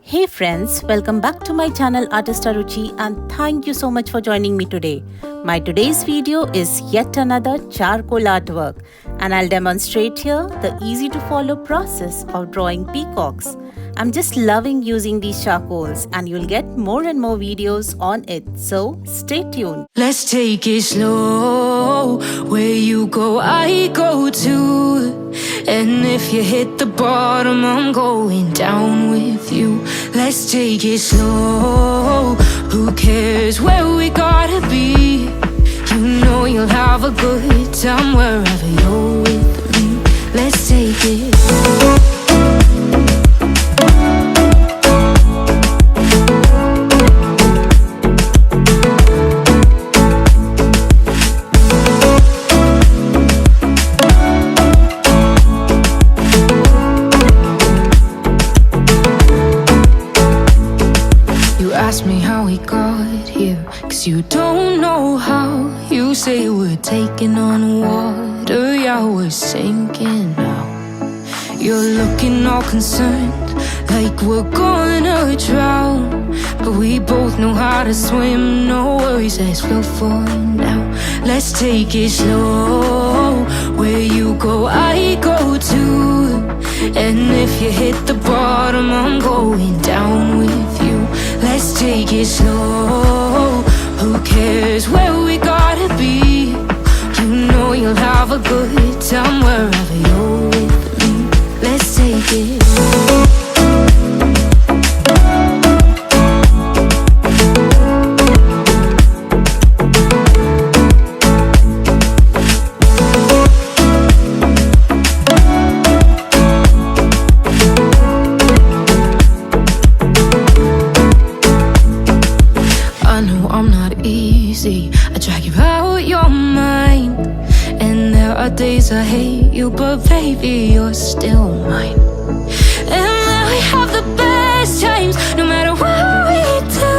Hey friends, welcome back to my channel ArtistaRuchi and thank you so much for joining me today. My today's video is yet another charcoal artwork and I'll demonstrate here the easy to follow process of drawing peacocks. I'm just loving using these charcoals and you'll get more and more videos on it, so stay tuned. Let's take it slow. Where you go, I go too. And if you hit the bottom, I'm going down with you. Let's take it slow. Who cares where we gotta be? You know you'll have a good time wherever you're with me. Let's take it. Ask me how we got here, 'cause you don't know how. You say we're taking on water, yeah, we're sinking now. You're looking all concerned, like we're gonna drown. But we both know how to swim, no worries, let's go for now. Let's take it slow. Where you go, I go too. And if you hit the bottom, I'm going down with you. Let's take it slow. Who cares where we gotta be? You know you'll have a good time wherever you're with me. Let's take it. I drag you out your mind, and there are days I hate you, but baby, you're still mine. And then we have the best times, no matter what we do.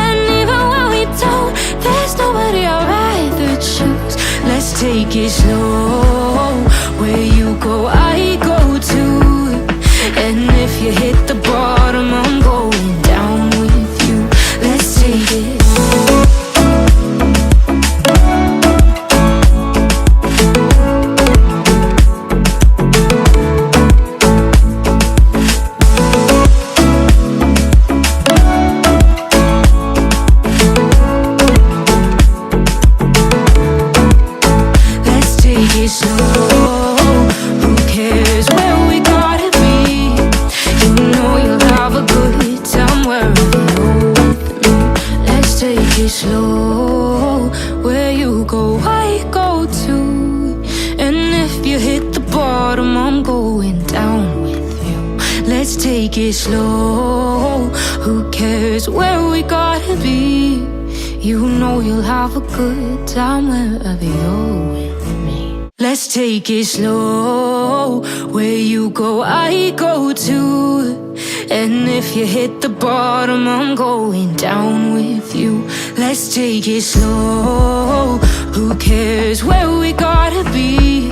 And even when we don't, there's nobody I'd rather choose. Let's take it slow. Where you go, I go too. And if you hit the bottom, I'm going down with you. Let's take it. Slow, where you go, I go too. And if you hit the bottom, I'm going down with you. Let's take it slow. Who cares where we gotta be? You know you'll have a good time wherever you're with me. Let's take it slow. Where you go, I go too. And if you hit the bottom, I'm going down with you. Let's take it slow. Who cares where we gotta be?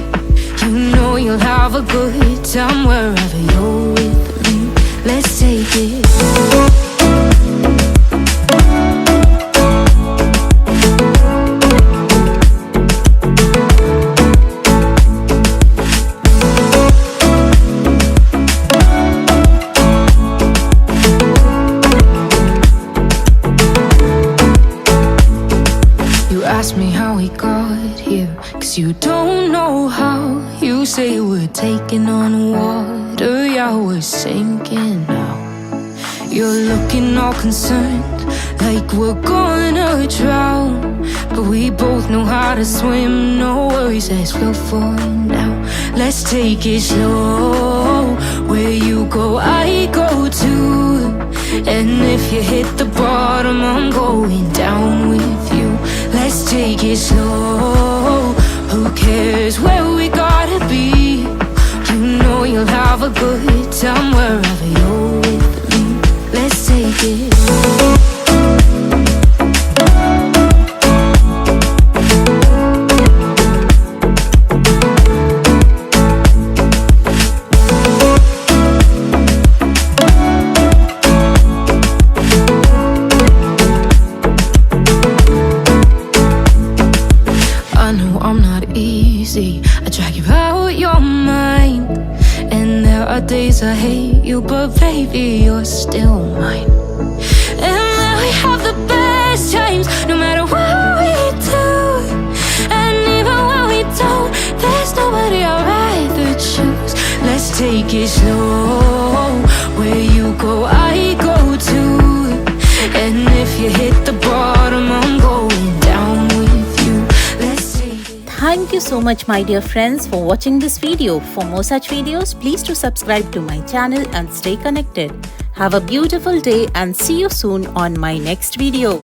You know you'll have a good time wherever you're with me. Let's take it. Ask me how we got here, 'cause you don't know how. You say we're taking on water, yeah, we're sinking now. You're looking all concerned, like we're gonna drown. But we both know how to swim, no worries, let's go for now. Let's take it slow. Where you go, I go too. And if you hit the bottom, I'm going down with you. Let's take it slow. Who cares where we gotta be? You know you'll have a good time wherever you're with me. Let's take it. are days I hate you, but baby, you're still mine. And then we have the best times, no matter what we do. And even when we don't, there's nobody I'd rather choose. Let's take it slow. Where you go, I go too. And if you hit the bottom, I'm going down with you. Let's take it. Thank you so much, my dear friends, for watching this video. For more such videos, please do subscribe to my channel and stay connected. Have a beautiful day and see you soon on my next video.